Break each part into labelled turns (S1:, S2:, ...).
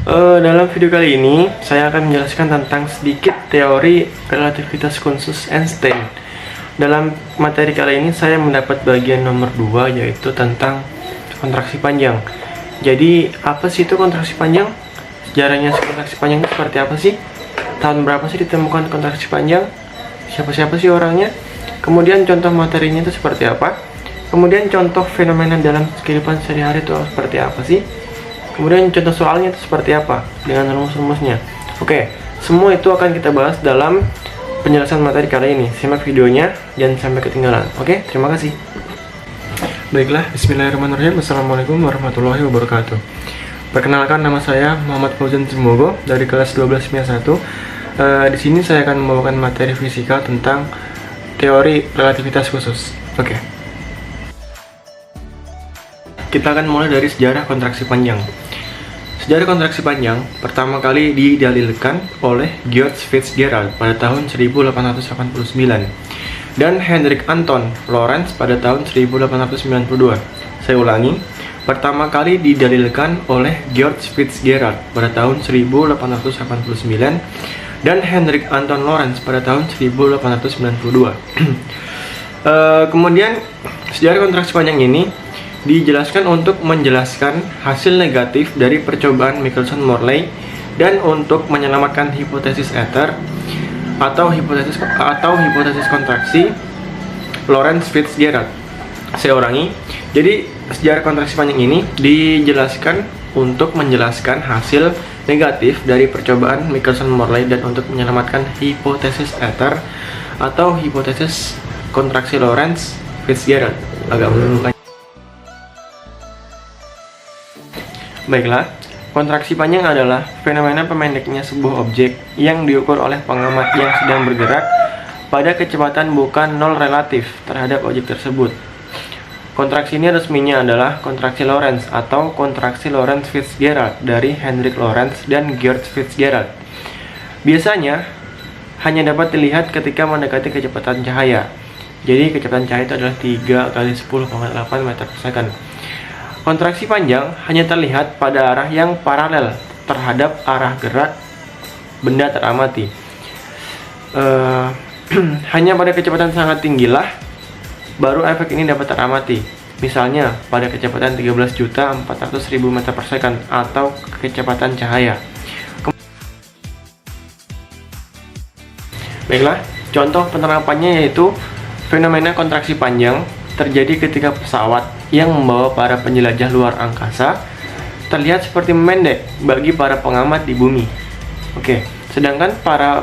S1: Dalam video kali ini, saya akan menjelaskan tentang sedikit teori relativitas khusus Einstein. Dalam materi kali ini, saya mendapat bagian nomor 2, yaitu tentang kontraksi panjang. Jadi, apa sih itu kontraksi panjang? Sejarahnya kontraksi panjang itu seperti apa sih? Tahun berapa sih ditemukan kontraksi panjang? Siapa-siapa sih orangnya? Kemudian contoh materinya itu seperti apa? Kemudian contoh fenomena dalam kehidupan sehari-hari itu seperti apa sih? Kemudian contoh soalnya itu seperti apa dengan rumus-rumusnya. Oke, semua itu akan kita bahas dalam penjelasan materi kali ini. Simak videonya, jangan sampai ketinggalan. Oke, terima kasih. Baiklah, bismillahirrahmanirrahim. Assalamualaikum warahmatullahi wabarakatuh. Perkenalkan, nama saya Muhammad Fauzan Simogo dari kelas 12 MIA 1. Di sini saya akan membawakan materi fisika tentang teori relativitas khusus. Oke. Kita akan mulai dari sejarah kontraksi panjang. Sejarah kontraksi panjang pertama kali didalilkan oleh George Fitzgerald pada tahun 1889 dan Hendrik Anton Lorentz pada tahun 1892. Saya ulangi, pertama kali didalilkan oleh George Fitzgerald pada tahun 1889 dan Hendrik Anton Lorentz pada tahun 1892. Kemudian sejarah kontraksi panjang ini dijelaskan untuk menjelaskan hasil negatif dari percobaan Michelson-Morley dan untuk menyelamatkan hipotesis ether atau hipotesis kontraksi Lorentz Fitzgerald. Saya ulangi. Jadi sejarah kontraksi panjang ini dijelaskan untuk menjelaskan hasil negatif dari percobaan Michelson-Morley dan untuk menyelamatkan hipotesis ether atau hipotesis kontraksi Lorentz Fitzgerald. Agak membingungkan. Baiklah, kontraksi panjang adalah fenomena pendeknya sebuah objek yang diukur oleh pengamat yang sedang bergerak pada kecepatan bukan nol relatif terhadap objek tersebut. Kontraksi ini resminya adalah kontraksi Lorentz atau kontraksi Lorentz Fitzgerald dari Hendrik Lorentz dan George Fitzgerald. Biasanya hanya dapat dilihat ketika mendekati kecepatan cahaya. Jadi kecepatan cahaya itu adalah 3 kali 10,8 meter per second. Kontraksi panjang hanya terlihat pada arah yang paralel terhadap arah gerak benda teramati. Hanya pada kecepatan sangat tinggilah baru efek ini dapat teramati. Misalnya pada kecepatan 13.400.000 meter per second atau kecepatan cahaya. Baiklah, contoh penerapannya yaitu fenomena kontraksi panjang terjadi ketika pesawat yang membawa para penjelajah luar angkasa terlihat seperti memendek bagi para pengamat di bumi. Oke, sedangkan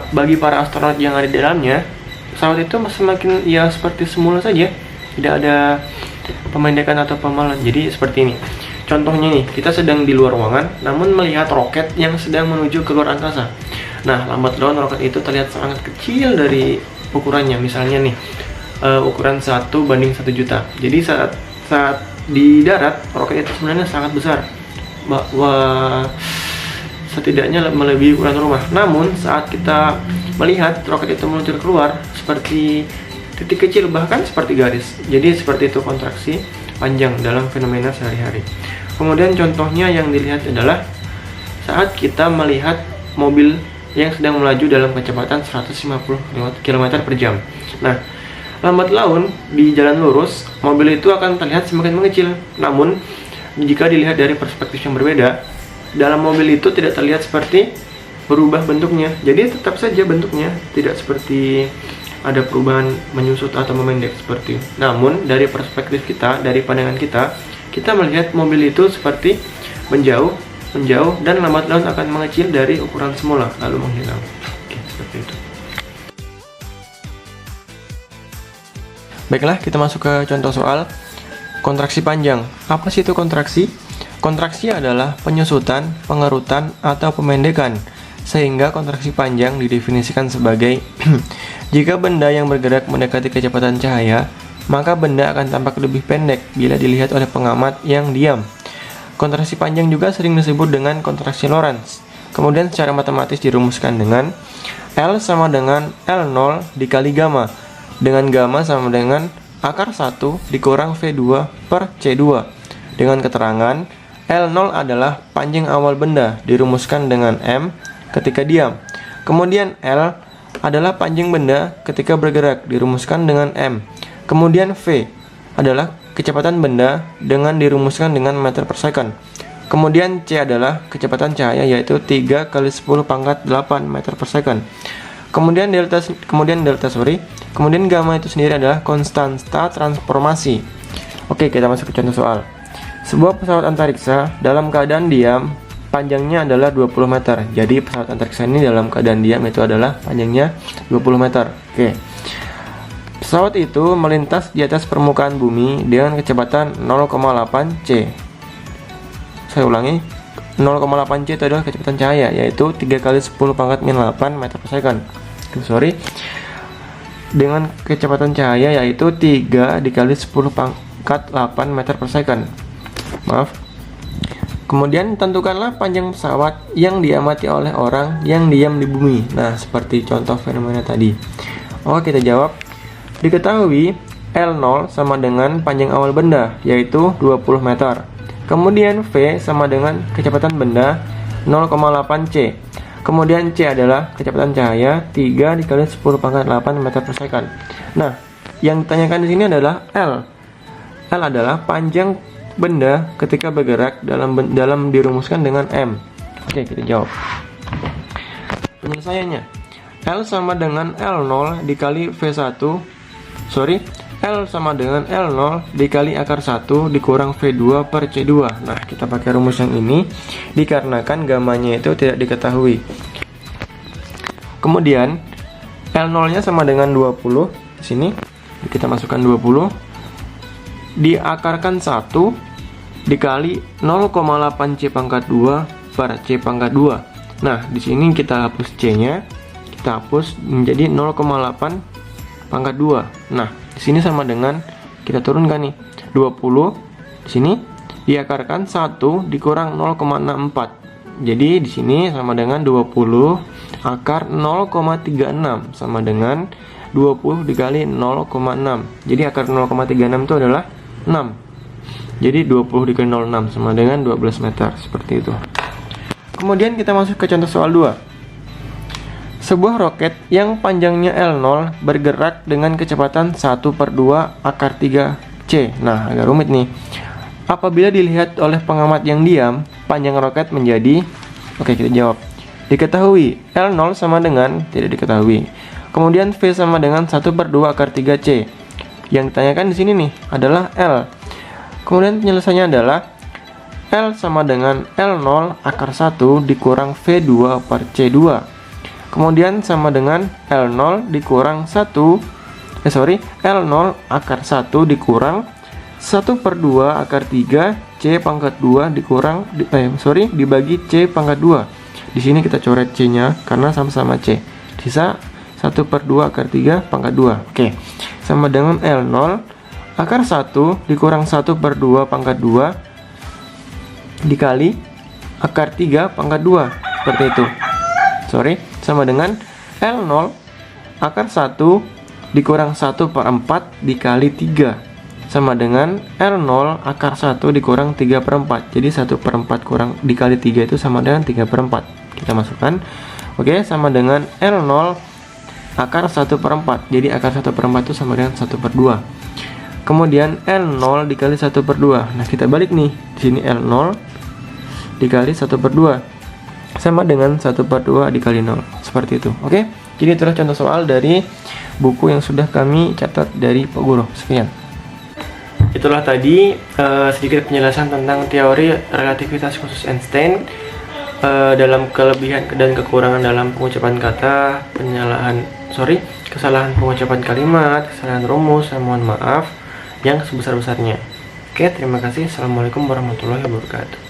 S1: bagi para astronot yang ada di dalamnya, pesawat itu semakin seperti semula saja, tidak ada pemendekan atau pemalan. Jadi seperti ini. Contohnya nih, kita sedang di luar ruangan, namun melihat roket yang sedang menuju ke luar angkasa. Nah, lambat laun roket itu terlihat sangat kecil dari ukurannya. Misalnya nih, ukuran 1:1 juta. Jadi saat di darat roket itu sebenarnya sangat besar, setidaknya melebihi ukuran rumah. Namun saat kita melihat roket itu meluncur keluar seperti titik kecil, bahkan seperti garis. Jadi seperti itu kontraksi panjang dalam fenomena sehari-hari. Kemudian contohnya yang dilihat adalah saat kita melihat mobil yang sedang melaju dalam kecepatan 150 km per jam. Nah, lambat laun di jalan lurus, mobil itu akan terlihat semakin mengecil. Namun, jika dilihat dari perspektif yang berbeda, dalam mobil itu tidak terlihat seperti berubah bentuknya. Jadi tetap saja bentuknya tidak seperti ada perubahan menyusut atau memendek seperti. Namun, dari perspektif kita, dari pandangan kita melihat mobil itu seperti menjauh dan lambat laun akan mengecil dari ukuran semula lalu menghilang. Oke, seperti itu. Baiklah, kita masuk ke contoh soal kontraksi panjang. Apa sih itu kontraksi? Kontraksi adalah penyusutan, pengerutan, atau pemendekan. Sehingga kontraksi panjang didefinisikan sebagai jika benda yang bergerak mendekati kecepatan cahaya, maka benda akan tampak lebih pendek bila dilihat oleh pengamat yang diam. Kontraksi panjang juga sering disebut dengan kontraksi Lorentz. Kemudian secara matematis dirumuskan dengan L sama dengan L0 dikali gamma, dengan gamma sama dengan akar 1 dikurang V2 per C2, dengan keterangan L0 adalah panjang awal benda dirumuskan dengan M ketika diam. Kemudian L adalah panjang benda ketika bergerak dirumuskan dengan M. Kemudian V adalah kecepatan benda dengan dirumuskan dengan meter per second. Kemudian C adalah kecepatan cahaya, yaitu 3 kali 10 pangkat 8 meter per second. Kemudian gamma itu sendiri adalah konstanta transformasi. Oke, kita masuk ke contoh soal. Sebuah pesawat antariksa dalam keadaan diam panjangnya adalah 20 meter. Jadi pesawat antariksa ini dalam keadaan diam itu adalah panjangnya 20 meter. Oke. Pesawat itu melintas di atas permukaan bumi dengan kecepatan 0,8 C. Saya ulangi, 0,8 C itu adalah kecepatan cahaya, yaitu 3 kali 10 pangkat min 8 meter per second. Dengan kecepatan cahaya yaitu 3 dikali 10 pangkat 8 meter per second. Kemudian tentukanlah panjang pesawat yang diamati oleh orang yang diam di bumi. Nah, seperti contoh fenomena tadi. Oke, kita jawab. Diketahui L0 sama dengan panjang awal benda, yaitu 20 meter. Kemudian V sama dengan kecepatan benda 0,8 C. Kemudian C adalah kecepatan cahaya 3 dikali 10 pangkat 8 meter per second. Nah, yang ditanyakan di sini adalah L. L adalah panjang benda ketika bergerak dalam dirumuskan dengan M. Oke, kita jawab. Penyelesaiannya, L sama dengan L0 dikali V1. L sama dengan L0 dikali akar 1 dikurang V2 per C2. Nah, kita pakai rumus yang ini dikarenakan gamanya itu tidak diketahui. Kemudian L0 nya sama dengan 20. Di sini kita masukkan 20 diakarkan 1 dikali 0,8 C pangkat 2 per C pangkat 2. Nah, di sini kita hapus C-nya, kita hapus menjadi 0,8 pangkat 2. Nah, di sini sama dengan kita turunkan nih 20 di sini diakarkan 1 dikurang 0,64. Jadi di sini sama dengan 20 akar 0,36 sama dengan 20 dikali 0,6. Jadi akar 0,36 itu adalah 6. Jadi 20 dikali 0,6 sama dengan 12 meter, seperti itu. Kemudian kita masuk ke contoh soal 2. Sebuah roket yang panjangnya L0 bergerak dengan kecepatan 1/2 akar 3 C. Nah, agak rumit nih. Apabila dilihat oleh pengamat yang diam, panjang roket menjadi... Oke, kita jawab. Diketahui L0 sama dengan tidak diketahui. Kemudian V sama dengan 1/2 akar 3 C. Yang ditanyakan di sini nih adalah L. Kemudian penyelesaiannya adalah L sama dengan L0 akar 1 dikurang V2 per C2. Kemudian sama dengan L0 dikurang L0 akar 1 dikurang 1/2 akar 3 C pangkat 2 dikurang dibagi C pangkat 2. Di sini kita coret C-nya karena sama-sama C. Sisa 1/2 akar 3 pangkat 2. Oke. Sama dengan L0 akar 1 dikurang 1/2 pangkat 2 dikali akar 3 pangkat 2. Seperti itu. Sama dengan L0 akar 1 dikurang 1/4 dikali 3 sama dengan L0 akar 1 dikurang 3/4. Jadi 1/4 kurang dikali 3 itu sama dengan 3/4. Kita masukkan. Oke, sama dengan L0 akar 1/4. Jadi akar 1/4 itu sama dengan 1/2. Kemudian L0 dikali 1/2. Nah, kita balik nih. Di sini L0 dikali 1/2 sama dengan 1/2 dikali 0. Seperti itu. Oke. Jadi itulah contoh soal dari buku yang sudah kami catat dari Pak Guru. Sekian. Itulah tadi sedikit penjelasan tentang teori relativitas khusus Einstein, dalam kelebihan dan kekurangan dalam pengucapan kata, kesalahan pengucapan kalimat, kesalahan rumus. Saya mohon maaf yang sebesar-besarnya. Oke, terima kasih. Assalamualaikum warahmatullahi wabarakatuh.